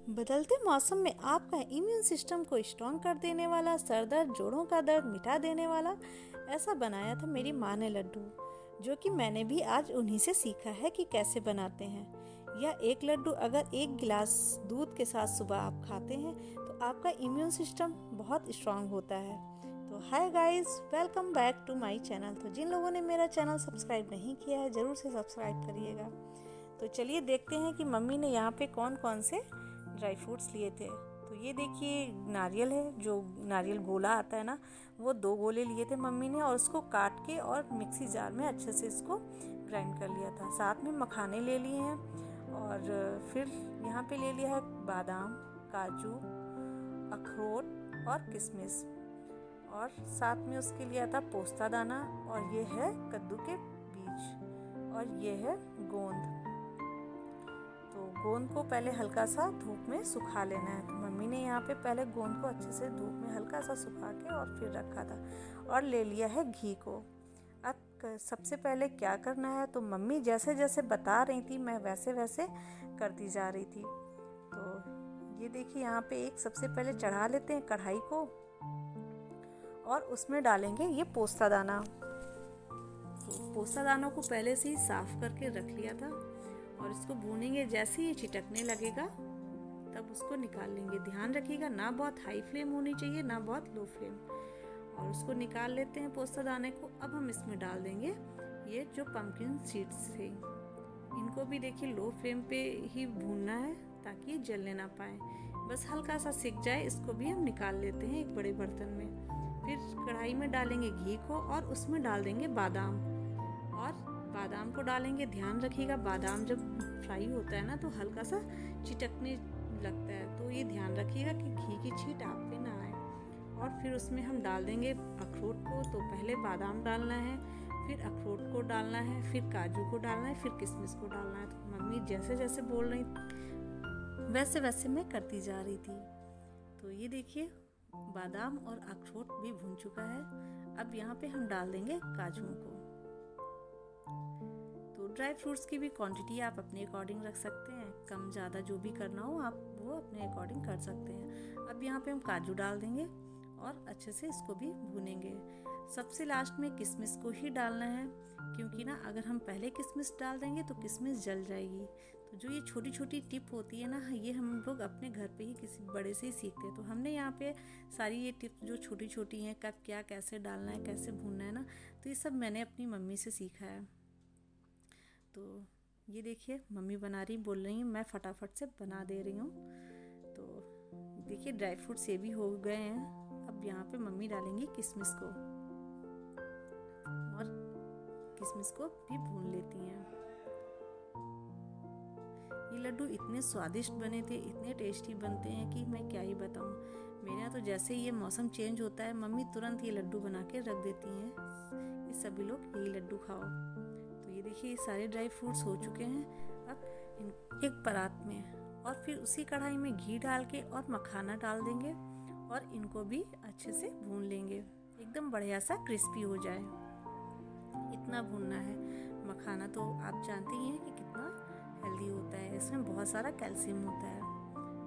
बदलते मौसम में आपका इम्यून सिस्टम को स्ट्रॉन्ग कर देने वाला, सर दर्द, जोड़ों का दर्द मिटा देने वाला, ऐसा बनाया था मेरी माँ ने लड्डू, जो कि मैंने भी आज उन्हीं से सीखा है कि कैसे बनाते हैं। यह एक लड्डू अगर एक गिलास दूध के साथ सुबह आप खाते हैं तो आपका इम्यून सिस्टम बहुत स्ट्रांग होता है। तो hi guys, welcome back to my channel. तो जिन लोगों ने मेरा चैनल सब्सक्राइब नहीं किया है ज़रूर से सब्सक्राइब करिएगा। तो चलिए देखते हैं कि मम्मी ने यहाँ पे कौन कौन से ड्राई फ्रूट्स लिए थे। तो ये देखिए नारियल है, जो नारियल गोला आता है ना, वो 2 गोले लिए थे मम्मी ने और उसको काट के और मिक्सी जार में अच्छे से इसको ग्राइंड कर लिया था। साथ में मखाने ले लिए हैं और फिर यहाँ पे ले लिया है बादाम, काजू, अखरोट और किशमिश, और साथ में उसके लिया था पोस्ता दाना, और ये है कद्दू के बीज, और ये है गोंद। तो गोंद को पहले हल्का सा धूप में सुखा लेना है। तो मम्मी ने यहाँ पे पहले गोंद को अच्छे से धूप में हल्का सा सुखा के और फिर रखा था, और ले लिया है घी को। अब सबसे पहले क्या करना है, तो मम्मी जैसे जैसे बता रही थी मैं वैसे वैसे करती जा रही थी। तो ये देखिए यहाँ पे एक सबसे पहले चढ़ा लेते हैं कढ़ाई को, और उसमें डालेंगे ये पोस्ता दाना। तो पोस्ता दानों को पहले से ही साफ करके रख लिया था, और इसको भूनेंगे। जैसे ये चिटकने लगेगा तब उसको निकाल लेंगे। ध्यान रखिएगा ना बहुत हाई फ्लेम होनी चाहिए ना बहुत लो फ्लेम। और उसको निकाल लेते हैं पोस्ता दाने को। अब हम इसमें डाल देंगे ये जो पंपकिन सीड्स थे, इनको भी देखिए लो फ्लेम पे ही भूनना है ताकि जलने ना पाए, बस हल्का सा सिक जाए। इसको भी हम निकाल लेते हैं एक बड़े बर्तन में। फिर कढ़ाई में डालेंगे घी को और उसमें डाल देंगे बादाम, और बादाम को डालेंगे। ध्यान रखिएगा बादाम जब फ्राई होता है ना तो हल्का सा चिटकने लगता है, तो ये ध्यान रखिएगा कि घी की छींट आप पे ना आए। और फिर उसमें हम डाल देंगे अखरोट को। तो पहले बादाम डालना है, फिर अखरोट को डालना है, फिर काजू को डालना है, फिर किशमिश को डालना है। तो मम्मी जैसे जैसे बोल रही वैसे वैसे मैं करती जा रही थी। तो ये देखिए बादाम और अखरोट भी भून चुका है। अब यहाँ पे हम डाल देंगे काजू को। तो ड्राई फ्रूट्स की भी क्वांटिटी आप अपने अकॉर्डिंग रख सकते हैं, कम ज़्यादा जो भी करना हो आप वो अपने अकॉर्डिंग कर सकते हैं। अब यहाँ पे हम काजू डाल देंगे और अच्छे से इसको भी भूनेंगे। सबसे लास्ट में किशमिश को ही डालना है, क्योंकि ना अगर हम पहले किशमिश डाल देंगे तो किशमिश जल जाएगी। तो जो ये छोटी छोटी टिप होती है ना, ये हम लोग अपने घर पे ही किसी बड़े से ही सीखते हैं। तो हमने यहाँ पे सारी ये टिप्स जो छोटी छोटी हैं, कब क्या कैसे डालना है, कैसे भूनना है ना, तो ये सब मैंने अपनी मम्मी से सीखा है। तो ये देखिए मम्मी बना रही, बोल रही हैं, मैं फटाफट से बना दे रही हूँ। तो देखिए ड्राई फ्रूट्स ये भी हो गए हैं। अब यहाँ पे मम्मी डालेंगी किशमिश को, और किशमिश को भी भून लेती हैं। ये लड्डू इतने स्वादिष्ट बने थे, इतने टेस्टी बनते हैं कि मैं क्या ही बताऊँ। मेरे यहाँ तो जैसे ही ये मौसम चेंज होता है मम्मी तुरंत ये लड्डू बना के रख देती हैं, ये सभी लोग यही लड्डू खाओ। तो ये देखिए ये सारे ड्राई फ्रूट्स हो चुके हैं। अब एक परात में और फिर उसी कढ़ाई में घी डाल के और मखाना डाल देंगे, और इनको भी अच्छे से भून लेंगे, एकदम बढ़िया सा क्रिस्पी हो जाए, इतना भूनना है। मखाना तो आप जानते ही हैं कि कितना हेल्दी होता है, इसमें बहुत सारा कैल्शियम होता है।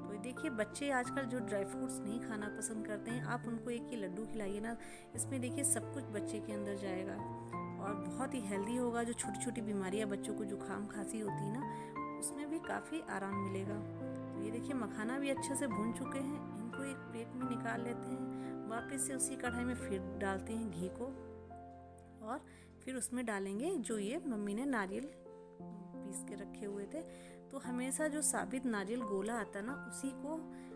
तो देखिए बच्चे आजकल जो ड्राई फ्रूट्स नहीं खाना पसंद करते हैं, आप उनको एक ये लड्डू खिलाइए ना, इसमें देखिए सब कुछ बच्चे के अंदर जाएगा और बहुत ही हेल्दी होगा। जो छोटी छोटी बीमारियां बच्चों को जुकाम खांसी होती है ना, उसमें भी काफ़ी आराम मिलेगा। तो ये देखिए मखाना भी अच्छे से भून चुके हैं, इनको एक प्लेट में निकाल लेते हैं। वापस से उसी कढ़ाई में फिर डालते हैं घी को, और फिर उसमें डालेंगे जो ये मम्मी ने नारियल पीस के रखे हुए थे। तो हमेशा जो साबित नारियल गोला आता है ना, उसी को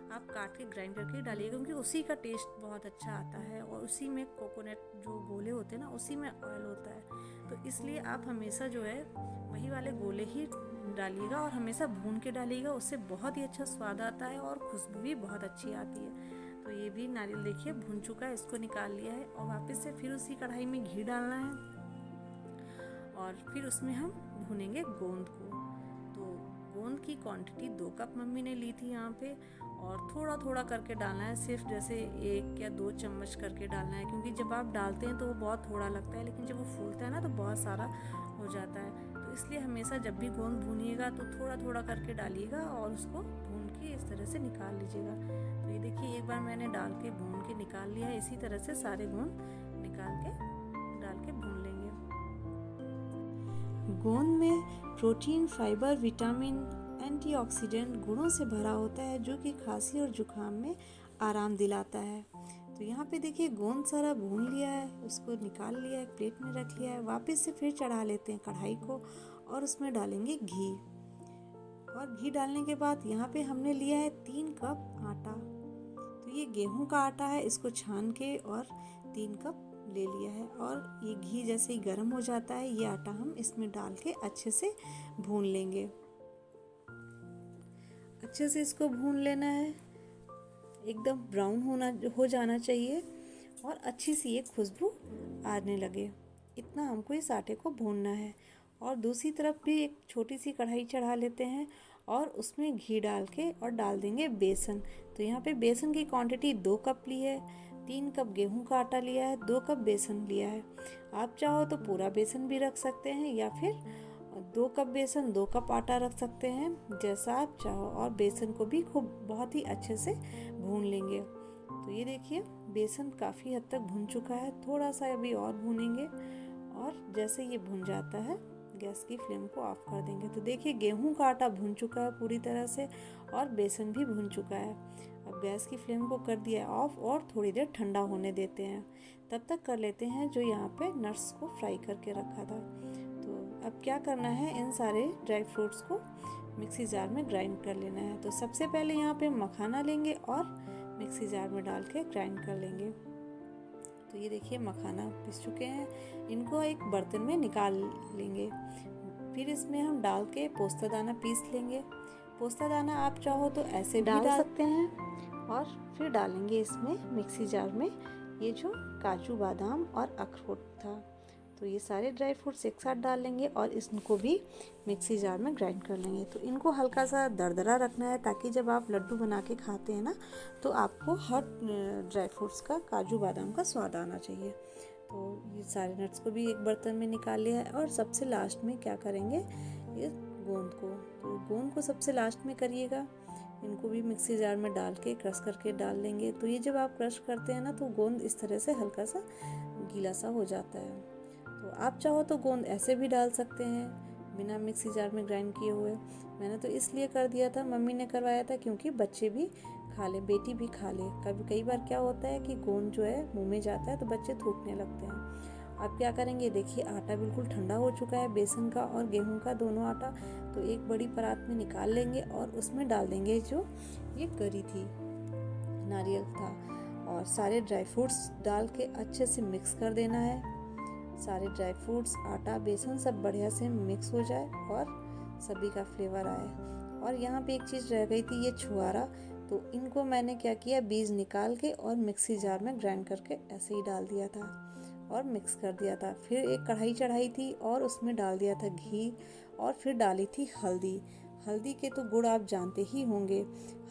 आप काट के ग्राइंड करके डालिएगा, क्योंकि उसी का टेस्ट बहुत अच्छा आता है, और उसी में कोकोनट जो गोले होते हैं ना, उसी में ऑयल होता है। तो इसलिए आप हमेशा जो है वही वाले गोले ही डालिएगा, और हमेशा भून के डालिएगा, उससे बहुत ही अच्छा स्वाद आता है और खुशबू भी बहुत अच्छी आती है। तो ये भी नारियल देखिए भून चुका है, इसको निकाल लिया है, और वापस से फिर उसी कढ़ाई में घी डालना है, और फिर उसमें हम भूनेंगे गोंद को। तो गोंद की क्वांटिटी 2 कप मम्मी ने ली थी यहाँ पे, और थोड़ा थोड़ा करके डालना है, सिर्फ जैसे 1 या 2 चम्मच करके डालना है, क्योंकि जब आप डालते हैं तो वो बहुत थोड़ा लगता है, लेकिन जब वो फूलता है ना तो बहुत सारा हो जाता है। तो इसलिए हमेशा जब भी गोंद भूनिएगा तो थोड़ा थोड़ा करके डालिएगा और उसको भून के इस तरह से निकाल लीजिएगा। तो ये देखिए एक बार मैंने डाल के भून के निकाल लिया है। इसी तरह से सारे गोंद निकाल के डाल के भून लेंगे। गोंद में प्रोटीन, फाइबर, विटामिन, एंटीऑक्सीडेंट गुणों से भरा होता है जो कि खांसी और जुकाम में आराम दिलाता है। तो यहाँ पे देखिए गोंद सारा भून लिया है, उसको निकाल लिया है, प्लेट में रख लिया है। वापस से फिर चढ़ा लेते हैं कढ़ाई को और उसमें डालेंगे घी। और घी डालने के बाद यहाँ पे हमने लिया है 3 कप आटा। तो ये गेहूं का आटा है, इसको छान के और 3 कप ले लिया है। और ये घी जैसे ही गर्म हो जाता है ये आटा हम इसमें डाल के अच्छे से भून लेंगे। अच्छे से इसको भून लेना है, एकदम ब्राउन हो जाना चाहिए और अच्छी सी एक खुशबू आने लगे, इतना हमको इस आटे को भूनना है। और दूसरी तरफ भी एक छोटी सी कढ़ाई चढ़ा लेते हैं और उसमें घी डाल के और डाल देंगे बेसन। तो यहाँ पे बेसन की क्वांटिटी 2 कप ली है, 3 कप गेहूं का आटा लिया है, 2 कप बेसन लिया है। आप चाहो तो पूरा बेसन भी रख सकते हैं या फिर 2 कप बेसन 2 कप आटा रख सकते हैं, जैसा आप चाहो। और बेसन को भी खूब बहुत ही अच्छे से भून लेंगे। तो ये देखिए बेसन काफ़ी हद तक भुन चुका है, थोड़ा सा अभी और भूनेंगे। और जैसे ये भुन जाता है गैस की फ्लेम को ऑफ कर देंगे। तो देखिए गेहूं का आटा भुन चुका है पूरी तरह से और बेसन भी भुन चुका है। अब गैस की फ्लेम को कर दिया है ऑफ और थोड़ी देर ठंडा होने देते हैं। तब तक कर लेते हैं जो यहाँ पे नट्स को फ्राई करके रखा था। तो अब क्या करना है, इन सारे ड्राई फ्रूट्स को मिक्सी जार में ग्राइंड कर लेना है। तो सबसे पहले यहाँ पे मखाना लेंगे और मिक्सी जार में डाल के ग्राइंड कर लेंगे। तो ये देखिए मखाना पीस चुके हैं, इनको एक बर्तन में निकाल लेंगे। फिर इसमें हम डाल के पोस्ता दाना पीस लेंगे। पोस्ता दाना आप चाहो तो ऐसे भी डाल सकते हैं। और फिर डालेंगे इसमें मिक्सी जार में ये जो काजू, बादाम और अखरोट था। तो ये सारे ड्राई फ्रूट्स एक साथ डाल लेंगे और इसको भी मिक्सी जार में ग्राइंड कर लेंगे। तो इनको हल्का सा दरदरा रखना है ताकि जब आप लड्डू बना के खाते हैं ना तो आपको हर ड्राई फ्रूट्स का, काजू बादाम का स्वाद आना चाहिए। तो ये सारे नट्स को भी एक बर्तन में निकाल लिया है। और सबसे लास्ट में क्या करेंगे, ये गोंद को, तो गोंद को सबसे लास्ट में करिएगा। इनको भी मिक्सी जार में डाल के क्रश करके डाल लेंगे। तो ये जब आप क्रश करते हैं ना तो गोंद इस तरह से हल्का सा गीला सा हो जाता है। तो आप चाहो तो गोंद ऐसे भी डाल सकते हैं बिना मिक्सी जार में ग्राइंड किए हुए। मैंने तो इसलिए कर दिया था, मम्मी ने करवाया था क्योंकि बच्चे भी खा ले, बेटी भी खा ले। कई बार क्या होता है कि गोंद जो है मुंह में जाता है तो बच्चे थूकने लगते हैं। अब क्या करेंगे, देखिए आटा बिल्कुल ठंडा हो चुका है, बेसन का और गेहूं का दोनों आटा। तो एक बड़ी परात में निकाल लेंगे और उसमें डाल देंगे जो ये करी थी, नारियल था। और सारे ड्राई फ्रूट्स डाल के अच्छे से मिक्स कर देना है। सारे ड्राई फ्रूट्स, आटा, बेसन सब बढ़िया से मिक्स हो जाए और सभी का फ्लेवर आए। और यहाँ पे एक चीज़ रह गई थी, ये छुआरा। तो इनको मैंने क्या किया, बीज निकाल के और मिक्सी जार में ग्राइंड करके ऐसे ही डाल दिया था और मिक्स कर दिया था। फिर एक कढ़ाई चढ़ाई थी और उसमें डाल दिया था घी और फिर डाली थी हल्दी। हल्दी के तो गुण आप जानते ही होंगे।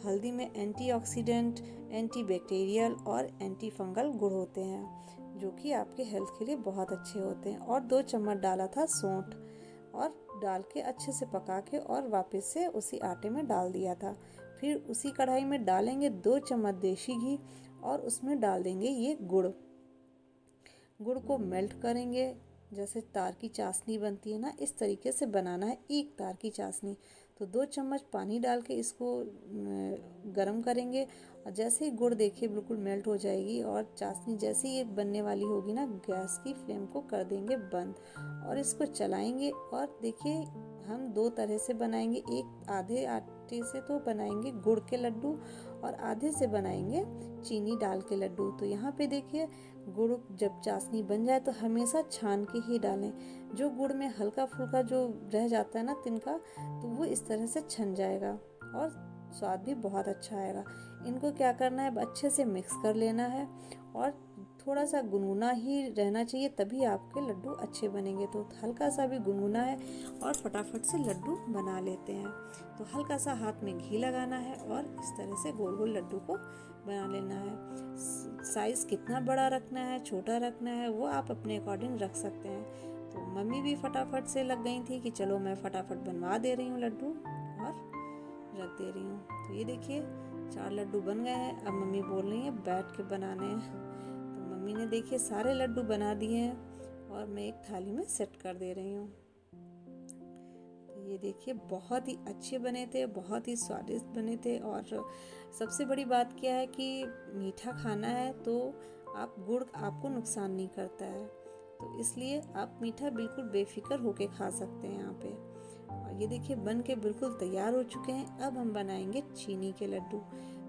हल्दी में एंटीऑक्सीडेंट, एंटीबैक्टीरियल और एंटी फंगल गुण होते हैं जो कि आपके हेल्थ के लिए बहुत अच्छे होते हैं। और 2 चम्मच डाला था सौंठ और डाल के अच्छे से पका के और वापस से उसी आटे में डाल दिया था। फिर उसी कढ़ाई में डालेंगे 2 चम्मच देसी घी और उसमें डाल देंगे ये गुड़। गुड़ को मेल्ट करेंगे, जैसे तार की चाशनी बनती है ना, इस तरीके से बनाना है, एक तार की चाशनी। तो 2 चम्मच पानी डाल के इसको गरम करेंगे और जैसे ही गुड़ देखिए बिल्कुल मेल्ट हो जाएगी और चाशनी जैसे ही ये बनने वाली होगी ना, गैस की फ्लेम को कर देंगे बंद और इसको चलाएंगे। और देखिए हम 2 तरह से बनाएंगे, एक आधे आटे से तो बनाएंगे गुड़ के लड्डू और आधे से बनाएंगे चीनी डाल के लड्डू। तो यहाँ पे देखिए गुड़ जब चाशनी बन जाए तो हमेशा छान के ही डालें। जो गुड़ में हल्का फुल्का जो रह जाता है ना तिनका, तो वो इस तरह से छन जाएगा और स्वाद भी बहुत अच्छा आएगा। इनको क्या करना है, अब अच्छे से मिक्स कर लेना है और थोड़ा सा गुनगुना ही रहना चाहिए, तभी आपके लड्डू अच्छे बनेंगे। तो हल्का सा भी गुनगुना है और फटाफट से लड्डू बना लेते हैं। तो हल्का सा हाथ में घी लगाना है और इस तरह से गोल गोल लड्डू को बना लेना है। साइज़ कितना बड़ा रखना है, छोटा रखना है, वो आप अपने अकॉर्डिंग रख सकते हैं। तो तो मम्मी भी फटाफट से लग गई थी कि चलो मैं फटाफट बनवा दे रही हूँ लड्डू और रख दे रही हूँ। तो ये देखिए 4 लड्डू बन गए हैं। अब मम्मी बोल रही है बैठ के बनाने हैं। तो मम्मी ने देखिए सारे लड्डू बना दिए हैं और मैं एक थाली में सेट कर दे रही हूँ। तो ये देखिए बहुत ही अच्छे बने थे, बहुत ही स्वादिष्ट बने थे। और सबसे बड़ी बात क्या है कि मीठा खाना है तो आप गुड़ आपको नुकसान नहीं करता है, तो इसलिए आप मीठा बिल्कुल बेफिक्र होके खा सकते हैं यहाँ पे। और ये देखिए बन के बिल्कुल तैयार हो चुके हैं। अब हम बनाएंगे चीनी के लड्डू।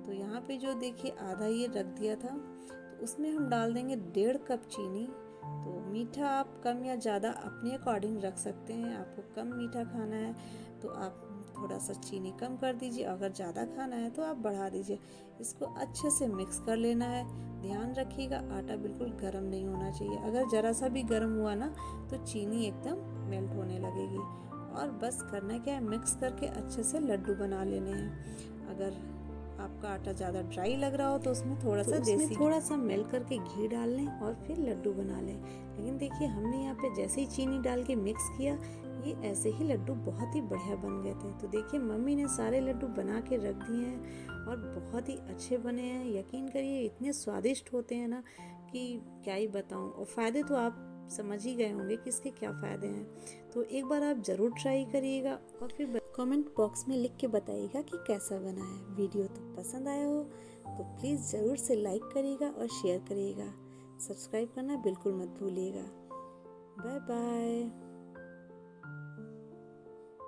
तो यहाँ पे जो देखिए आधा ये रख दिया था, तो उसमें हम डाल देंगे 1.5 कप चीनी। तो मीठा आप कम या ज़्यादा अपने अकॉर्डिंग रख सकते हैं। आपको कम मीठा खाना है तो आप थोड़ा सा चीनी कम कर दीजिए, अगर ज़्यादा खाना है तो आप बढ़ा दीजिए। इसको अच्छे से मिक्स कर लेना है। ध्यान रखिएगा आटा बिल्कुल गर्म नहीं होना चाहिए। अगर ज़रा सा भी गर्म हुआ ना तो चीनी एकदम मेल्ट होने लगेगी। और बस करना क्या है, मिक्स करके अच्छे से लड्डू बना लेने हैं। अगर आपका आटा ज़्यादा ड्राई लग रहा हो तो उसमें थोड़ा सा मेल्ट करके घी डाल लें और फिर लड्डू बना लें। लेकिन देखिए हमने यहाँ पे जैसे ही चीनी डाल के मिक्स किया, ये ऐसे ही लड्डू बहुत ही बढ़िया बन गए थे। तो देखिए मम्मी ने सारे लड्डू बना के रख दिए हैं और बहुत ही अच्छे बने हैं। यकीन करिए इतने स्वादिष्ट होते हैं ना कि क्या ही बताऊँ। और फ़ायदे तो आप समझ ही गए होंगे कि इसके क्या फ़ायदे हैं। तो एक बार आप ज़रूर ट्राई करिएगा और फिर कमेंट बॉक्स में लिख के बताइएगा कि कैसा बना है। वीडियो तो पसंद आया हो तो प्लीज़ ज़रूर से लाइक करिएगा और शेयर करिएगा। सब्सक्राइब करना बिल्कुल मत भूलिएगा। Bye bye.